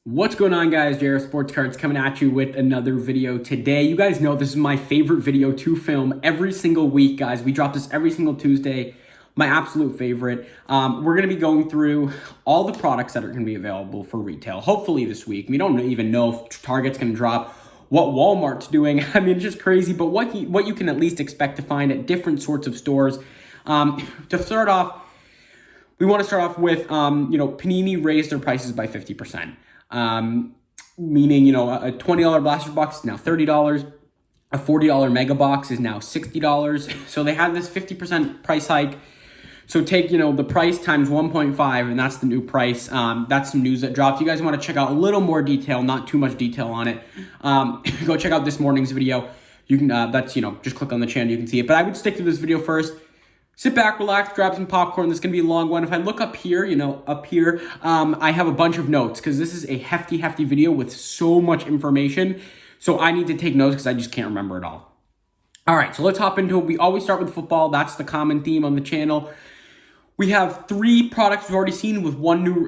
What's going on, guys? JR Sports Cards coming at you with another video today. You guys know this is my favorite video to film every single week, guys. We drop this every single Tuesday. My absolute favorite. We're going to be going through all the products that are going to be available for retail, hopefully this week. We don't even know if Target's going to drop, what Walmart's doing. I mean, it's just crazy, but what you can at least expect to find at different sorts of stores. To start off, we want to start off with, Panini raised their prices by 50%. Meaning, a $20 blaster box is now $30. A $40 mega box is now $60. So they had this 50% price hike. So take, the price times 1.5, and that's the new price. That's some news that dropped. If you guys want to check out a little more detail, not too much detail on it, go check out this morning's video. You can, just click on the channel, you can see it. But I would stick to this video first. Sit back, relax, grab some popcorn. This is going to be a long one. If I look up here, I have a bunch of notes because this is a hefty video with so much information. So I need to take notes because I just can't remember it all. All right, so let's hop into it. We always start with football. That's the common theme on the channel. We have three products we've already seen with one new,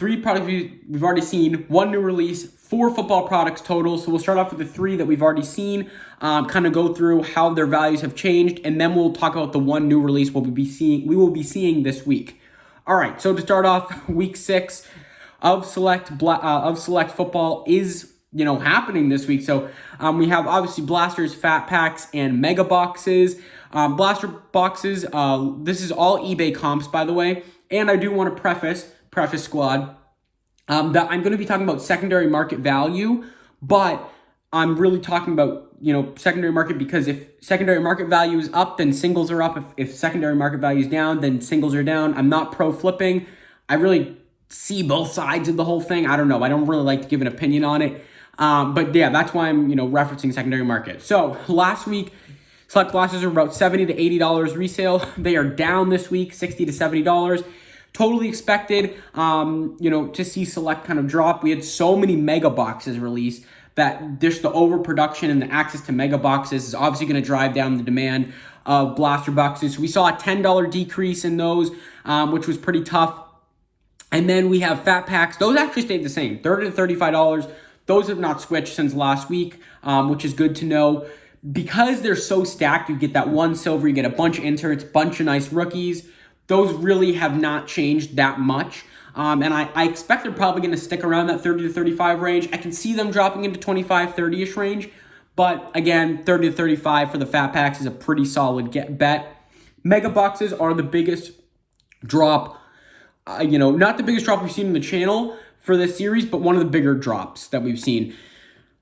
we've already seen, one new release, 4 football products total. So we'll start off with the 3 that we've already seen, kind of go through how their values have changed, and then we'll talk about the one new release we will be seeing this week. All right, so to start off, week 6 of select football is happening this week. So we have obviously blasters, fat packs, and mega boxes. Blaster boxes, this is all eBay comps, by the way. And I do want to preface squad, that I'm going to be talking about secondary market value, but I'm really talking about, secondary market because if secondary market value is up, then singles are up. If secondary market value is down, then singles are down. I'm not pro flipping. I really see both sides of the whole thing. I don't know. I don't really like to give an opinion on it. But yeah, that's why I'm, referencing secondary market. So last week, select blasters are about $70 to $80 resale. They are down this week, $60 to $70. Totally expected, to see select kind of drop. We had so many mega boxes released that just the overproduction and the access to mega boxes is obviously going to drive down the demand of blaster boxes. So we saw a $10 decrease in those, which was pretty tough. And then we have fat packs. Those actually stayed the same, $30 to $35. Those have not switched since last week, which is good to know. Because they're so stacked, you get that one silver, you get a bunch of inserts, bunch of nice rookies. Those really have not changed that much. And I expect they're probably going to stick around that 30 to 35 range. I can see them dropping into 25, 30-ish range. But again, 30 to 35 for the fat packs is a pretty solid bet. Mega boxes are the biggest drop. Not the biggest drop we've seen in the channel for this series, but one of the bigger drops that we've seen.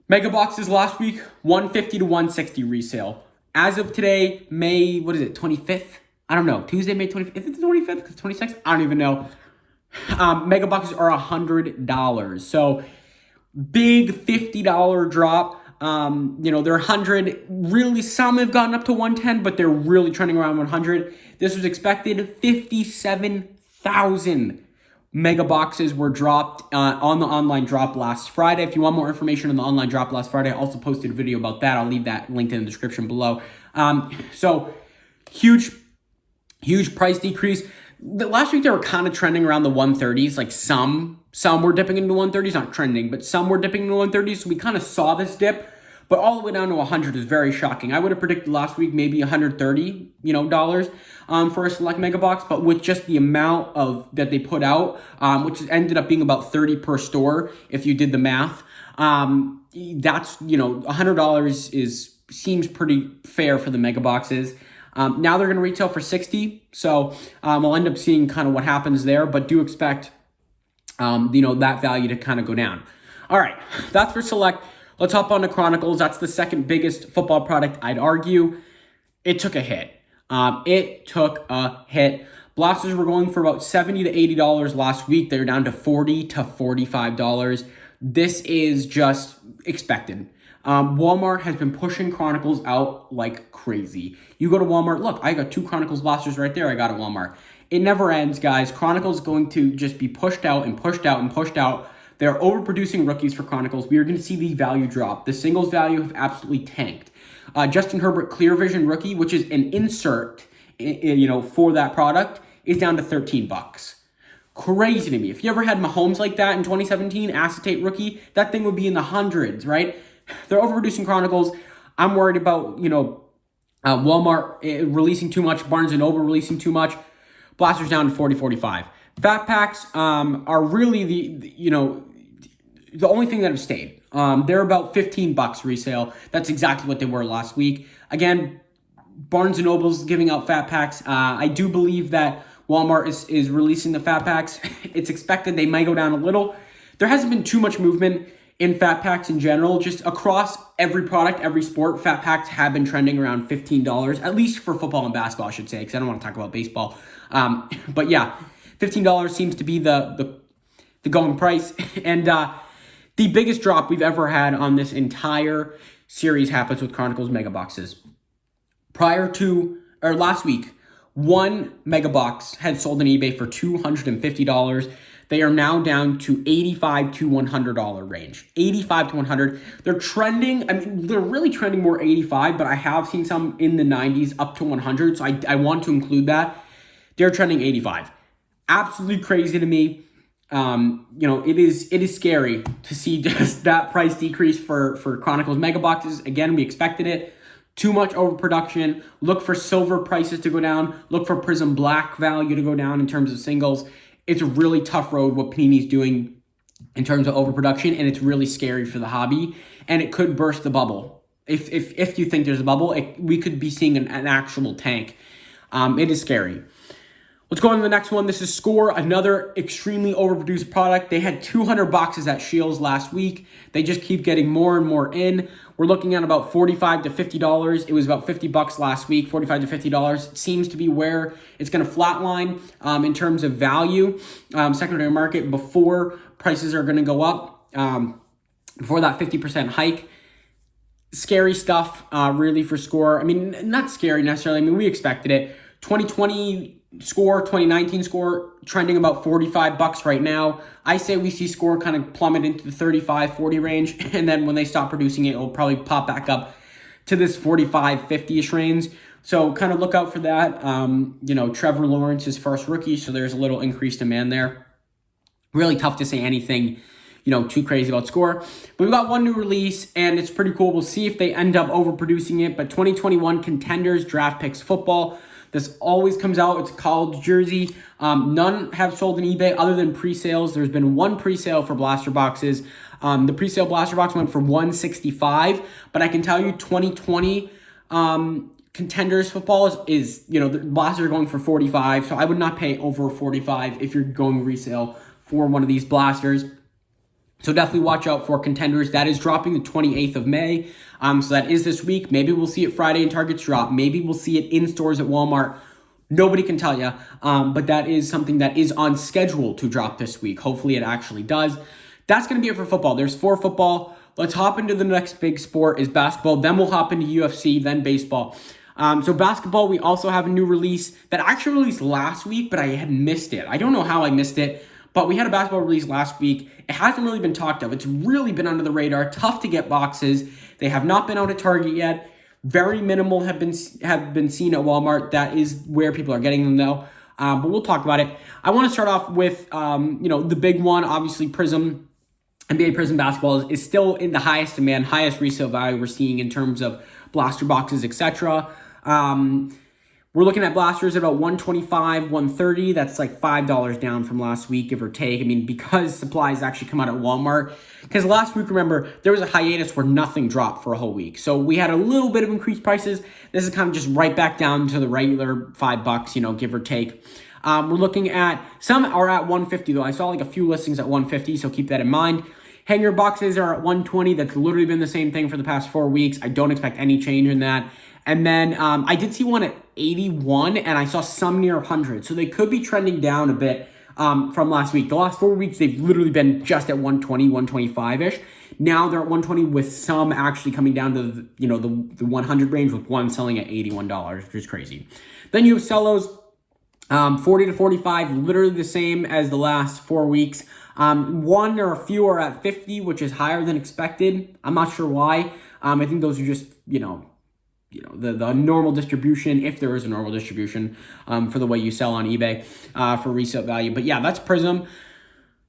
Mega boxes last week, 150 to 160 resale. As of today, May, 25th? I don't know. Tuesday, May 25th. Is it the 25th? 26th? I don't even know. Mega boxes are $100. So big $50 drop. They're 100. Really, some have gotten up to 110, but they're really trending around 100. This was expected. 57,000 mega boxes were dropped on the online drop last Friday. If you want more information on the online drop last Friday, I also posted a video about that. I'll leave that linked in the description below. So huge price decrease. Last week they were kind of trending around the 130s. Like some were dipping into 130s, not trending, but some were dipping into 130s. So we kind of saw this dip, but all the way down to 100 is very shocking. I would have predicted last week maybe $130, dollars for a select mega box, but with just the amount that they put out, which ended up being about 30 per store if you did the math. That's $100 seems pretty fair for the mega boxes. Now they're going to retail for 60, so we'll end up seeing kind of what happens there, but do expect that value to kind of go down. All right, that's for select. Let's hop on to Chronicles. That's the second biggest football product, I'd argue. It took a hit. Blasters were going for about $70 to $80 last week. They're down to $40 to $45. This is just expected. Walmart has been pushing Chronicles out like crazy. You go to Walmart, look, I got 2 Chronicles blasters right there I got at Walmart. It never ends, guys. Chronicles is going to just be pushed out and pushed out and pushed out. They're overproducing rookies for Chronicles. We are going to see the value drop. The singles value have absolutely tanked. Justin Herbert Clear Vision rookie, which is an insert, for that product, is down to $13. crazy to me. If you ever had Mahomes like that in 2017, acetate rookie, that thing would be in the hundreds, right? They're overproducing Chronicles. I'm worried about, Walmart releasing too much, Barnes & Noble releasing too much. Blasters down to 40, 45. Fat packs are really the only thing that have stayed. They're about $15 resale. That's exactly what they were last week. Again, Barnes & Noble's giving out fat packs. I do believe that Walmart is releasing the fat packs. It's expected they might go down a little. There hasn't been too much movement in fat packs in general. Just across every product, every sport, fat packs have been trending around $15, at least for football and basketball, I should say, because I don't want to talk about baseball. But yeah, $15 seems to be the going price. And the biggest drop we've ever had on this entire series happens with Chronicles Mega Boxes. Last week, one Mega Box had sold on eBay for $250. They are now down to $85 to $100 range. $85 to $100. They're trending, they're really trending more $85, but I have seen some in the $90s up to $100, so I want to include that. They're trending $85. Absolutely crazy to me. It is scary to see just that price decrease for Chronicles Mega Boxes. Again, we expected it. Too much overproduction. Look for silver prices to go down. Look for Prism Black value to go down in terms of singles. It's a really tough road what Panini's doing in terms of overproduction, and it's really scary for the hobby, and it could burst the bubble. If you think there's a bubble, we could be seeing an actual tank. It is scary. Let's go on to the next one. This is Score, another extremely overproduced product. They had 200 boxes at Scheels last week. They just keep getting more and more in. We're looking at about $45 to $50. It was about $50 last week, $45 to $50. Seems to be where it's going to flatline in terms of value. Secondary market before prices are going to go up, before that 50% hike. Scary stuff, really, for Score. Not scary necessarily. We expected it. 2020 Score, 2019 Score, trending about $45 right now. I say we see Score kind of plummet into the 35, 40 range, and then when they stop producing it, it'll probably pop back up to this 45, 50-ish range. So kind of look out for that. Trevor Lawrence's first rookie, so there's a little increased demand there. Really tough to say anything, too crazy about Score. But we've got one new release, and it's pretty cool. We'll see if they end up overproducing it. But 2021 Contenders Draft Picks Football. This always comes out. It's a college jersey. None have sold on eBay other than pre-sales. There's been one pre-sale for blaster boxes. The pre-sale blaster box went for $165, but I can tell you 2020 Contenders football is the blasters are going for $45, so I would not pay over $45 if you're going resale for one of these blasters. So definitely watch out for Contenders. That is dropping the 28th of May. So that is this week. Maybe we'll see it Friday in Target's drop. Maybe we'll see it in stores at Walmart. Nobody can tell you. But that is something that is on schedule to drop this week. Hopefully it actually does. That's going to be it for football. There's 4 football. Let's hop into the next big sport is basketball. Then we'll hop into UFC, then baseball. So basketball, we also have a new release that actually released last week, but I had missed it. I don't know how I missed it. But we had a basketball release last week. It hasn't really been talked of. It's really been under the radar. Tough to get boxes. They have not been out at Target yet. Very minimal have been seen at Walmart. That is where people are getting them though. But we'll talk about it. I want to start off with the big one. Obviously, Prism. NBA Prism basketball is still in the highest demand, highest resale value we're seeing in terms of blaster boxes, etc. We're looking at blasters at about $125, $130. That's like $5 down from last week, give or take. Because supplies actually come out at Walmart. Because last week, remember, there was a hiatus where nothing dropped for a whole week. So we had a little bit of increased prices. This is kind of just right back down to the regular $5, give or take. We're looking at, some are at $150 though. I saw like a few listings at $150, so keep that in mind. Hanger boxes are at $120. That's literally been the same thing for the past 4 weeks. I don't expect any change in that. And then I did see one at 81, and I saw some near 100. So they could be trending down a bit from last week. The last 4 weeks, they've literally been just at 120, 125-ish. Now they're at 120 with some actually coming down to the 100 range, with one selling at $81, which is crazy. Then you have cellos, 40 to 45, literally the same as the last 4 weeks. One or a few are at 50, which is higher than expected. I'm not sure why. I think those are just, the normal distribution, if there is a normal distribution, for the way you sell on eBay, for resale value. But yeah, that's Prism.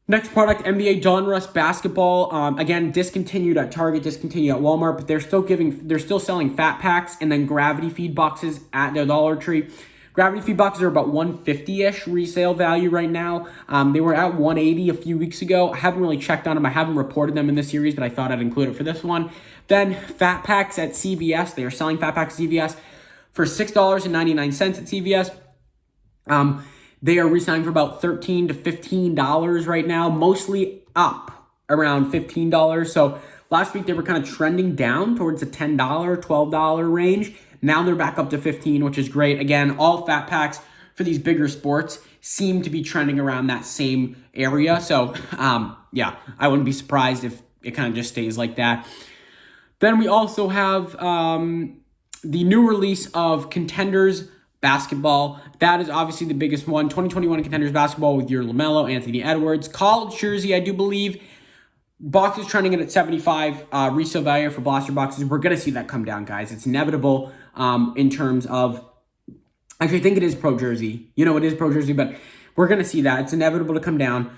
Next product, NBA Donruss basketball. Again, discontinued at Target, discontinued at Walmart, but they're still selling fat packs and then gravity feed boxes at the Dollar Tree. Gravity feed boxes are about $150-ish resale value right now. They were at $180 a few weeks ago. I haven't really checked on them. I haven't reported them in this series, but I thought I'd include it for this one. Then fat packs at CVS. They are selling fat packs at CVS for $6.99 at CVS. They are reselling for about $13 to $15 right now, mostly up around $15. So last week they were kind of trending down towards the $10, $12 range. Now they're back up to $15, which is great. Again, all fat packs for these bigger sports seem to be trending around that same area. So yeah, I wouldn't be surprised if it kind of just stays like that. Then we also have the new release of Contenders basketball. That is obviously the biggest one. 2021 Contenders basketball with your LaMelo, Anthony Edwards. College jersey, I do believe. Boxes trending at 75 resale value for blaster boxes. We're going to see that come down, guys. It's inevitable in terms of... Actually, I think it is Pro Jersey. It is Pro Jersey, but we're going to see that. It's inevitable to come down.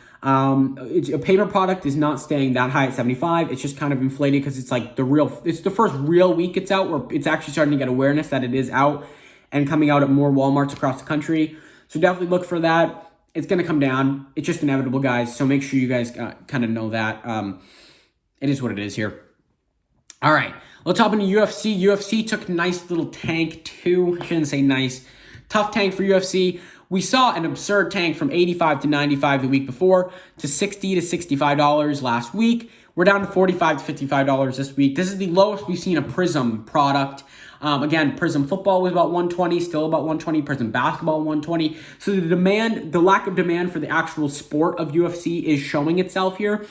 It's a paper product is not staying that high at 75. It's just kind of inflated because it's like it's the first real week it's out where it's actually starting to get awareness that it is out and coming out at more Walmarts across the country. So definitely look for that. It's going to come down. It's just inevitable, guys. So make sure you guys kind of know that. It is what it is here. All right. Let's hop into UFC. UFC took a nice little tank too. I shouldn't say nice. Tough tank for UFC. We saw an absurd tank from $85 to $95 the week before to $60 to $65 last week. We're down to $45 to $55 this week. This is the lowest we've seen a Prism product. Again, Prism football was about $120, still about $120. Prism basketball, $120. So the lack of demand for the actual sport of UFC is showing itself here.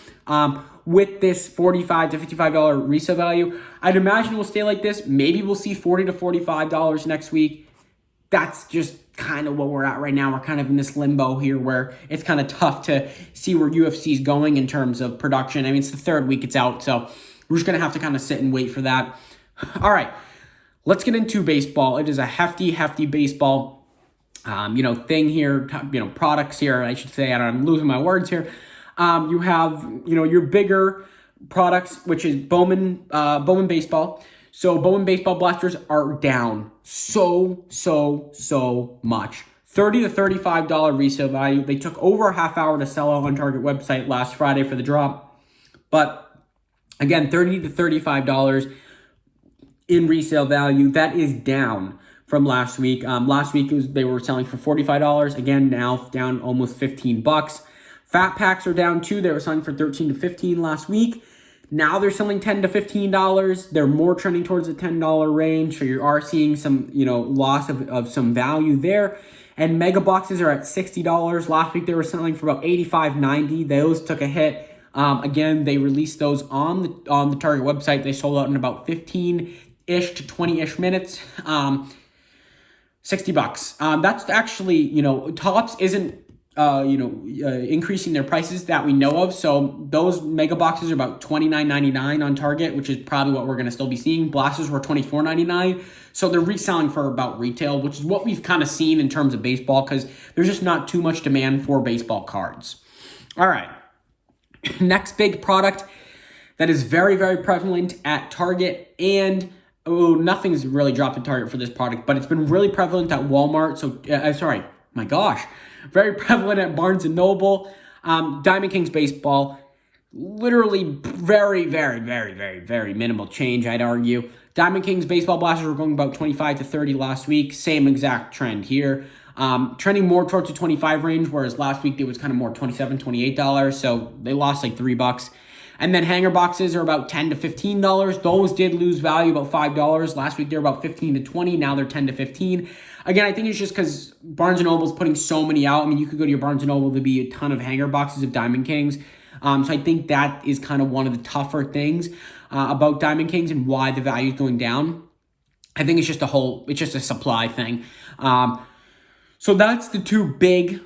With this $45 to $55 resale value, I'd imagine we'll stay like this. Maybe we'll see $40 to $45 next week. That's just kind of where we're at right now. We're kind of in this limbo here where it's kind of tough to see where UFC is going in terms of production. I mean, it's the third week it's out, so we're just going to have to kind of sit and wait for that. All right, let's get into baseball. It is a hefty baseball, thing here, products here, I should say. I'm losing my words here. You have, your bigger products, which is Bowman baseball. So Bowman baseball blasters are down so much. $30 to $35 resale value. They took over a half hour to sell out on Target website last Friday for the drop. But again, $30 to $35 in resale value. That is down from last week. Last week they were selling for $45. Again, now down almost $15. Fat packs are down too. They were selling for $13 to $15 last week. Now they're selling $10 to $15. They're more trending towards the $10 range. So you are seeing some, loss of some value there. And mega boxes are at $60. Last week they were selling for about $85, $90. Those took a hit. Again, they released those on the Target website. They sold out in about 15-ish to 20-ish minutes. $60. That's actually, Topps isn't increasing their prices that we know of. So those mega boxes are about $29.99 on Target, which is probably what we're going to still be seeing. Blasters were $24.99. So they're reselling for about retail, which is what we've kind of seen in terms of baseball because there's just not too much demand for baseball cards. All right. Next big product that is very, very prevalent at Target and nothing's really dropped at Target for this product, but it's been really prevalent at Walmart. So, very prevalent at Barnes & Noble. Diamond Kings baseball, literally very, very, very, very, very minimal change, I'd argue. Diamond Kings baseball blasters were going about $25 to $30 last week. Same exact trend here. Trending more towards the $25 range, whereas last week it was kind of more $27, $28. So they lost like $3. And then hanger boxes are about $10 to $15. Those did lose value, about $5. Last week they were about $15 to $20. Now they're $10 to $15. Again, I think it's just because Barnes & Noble is putting so many out. I mean, you could go to your Barnes & Noble, there'd be a ton of hanger boxes of Diamond Kings. So I think that is kind of one of the tougher things about Diamond Kings and why the value is going down. I think it's just a supply thing. So that's the two big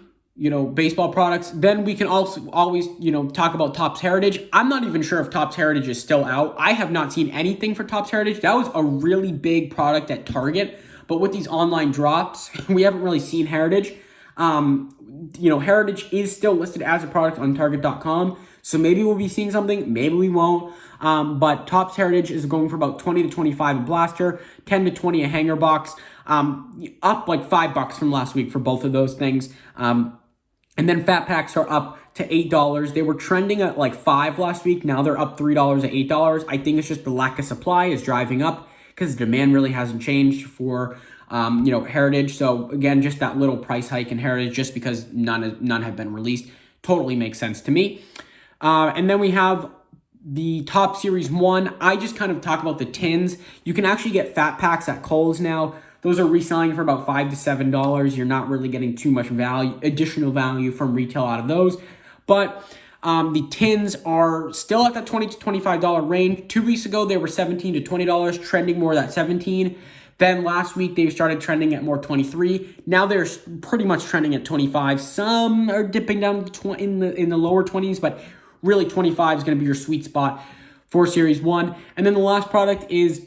baseball products. Then we can also always, talk about Topps Heritage. I'm not even sure if Topps Heritage is still out. I have not seen anything for Topps Heritage. That was a really big product at Target, but with these online drops, we haven't really seen Heritage. Heritage is still listed as a product on Target.com, so maybe we'll be seeing something, maybe we won't. But Topps Heritage is going for about 20 to 25 a blaster, 10 to 20 a hanger box, up like $5 from last week for both of those things. And then fat packs are up to $8. They were trending at like $5 last week. Now they're up $3 to $8. I think it's just the lack of supply is driving up because the demand really hasn't changed for Heritage. So again, just that little price hike in Heritage just because none have been released totally makes sense to me. And then we have the Top Series 1. I just kind of talk about the tins. You can actually get fat packs at Kohl's now. Those are reselling for about $5 to $7. You're not really getting too much additional value from retail out of those. But the tins are still at that $20 to $25 range. 2 weeks ago, they were $17 to $20, trending more at $17. Then last week, they started trending at more $23. Now they're pretty much trending at $25. Some are dipping down in the lower 20s, but really 25 is going to be your sweet spot for Series 1. And then the last product is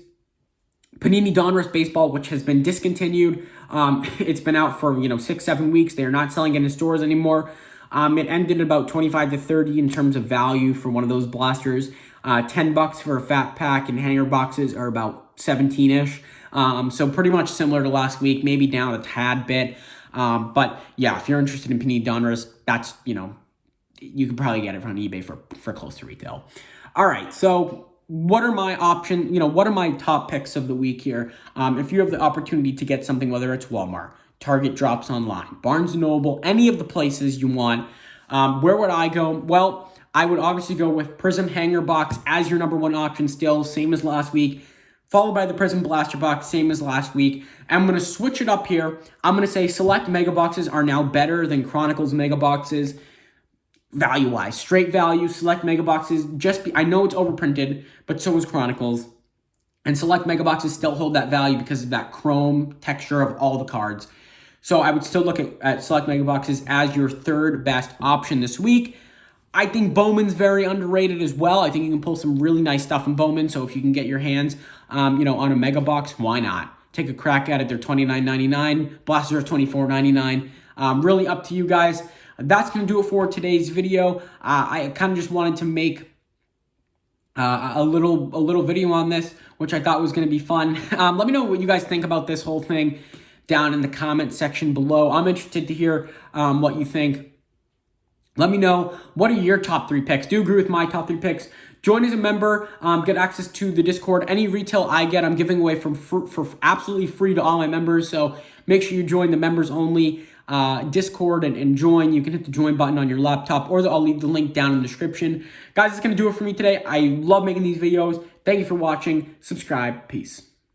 Panini Donruss Baseball, which has been discontinued. It's been out for 6-7 weeks. They are not selling it in stores anymore. It ended at about 25 to 30 in terms of value for one of those blasters. $10 for a fat pack, and hanger boxes are about 17-ish. So pretty much similar to last week, maybe down a tad bit. But yeah, if you're interested in Panini Donruss, that's you can probably get it on eBay for close to retail. All right, so what are my options? What are my top picks of the week here? If you have the opportunity to get something, whether it's Walmart, Target drops online, Barnes & Noble, any of the places you want, where would I go? Well, I would obviously go with Prism Hanger Box as your number one option still, same as last week, followed by the Prism Blaster Box, same as last week. I'm going to switch it up here. I'm going to say Select Mega Boxes are now better than Chronicles Mega Boxes. Value-wise, straight value, Select Mega Boxes, I know it's overprinted, but so is Chronicles. And Select Mega Boxes still hold that value because of that chrome texture of all the cards. So I would still look at Select Mega Boxes as your third best option this week. I think Bowman's very underrated as well. I think you can pull some really nice stuff in Bowman. So if you can get your hands, on a Mega Box, why not? Take a crack at it. They're $29.99. Blasters are $24.99. Really up to you guys. That's going to do it for today's video. I kind of just wanted to make a little video on this, which I thought was going to be fun. Let me know what you guys think about this whole thing down in the comment section below. I'm interested to hear what you think. Let me know, what are your top 3 picks? Do you agree with my top 3 picks? Join as a member, get access to the Discord. Any retail I get, I'm giving away for absolutely free to all my members. So make sure you join the members only Discord and join. You can hit the join button on your laptop, or I'll leave the link down in the description. Guys, that's going to do it for me today. I love making these videos. Thank you for watching. Subscribe. Peace.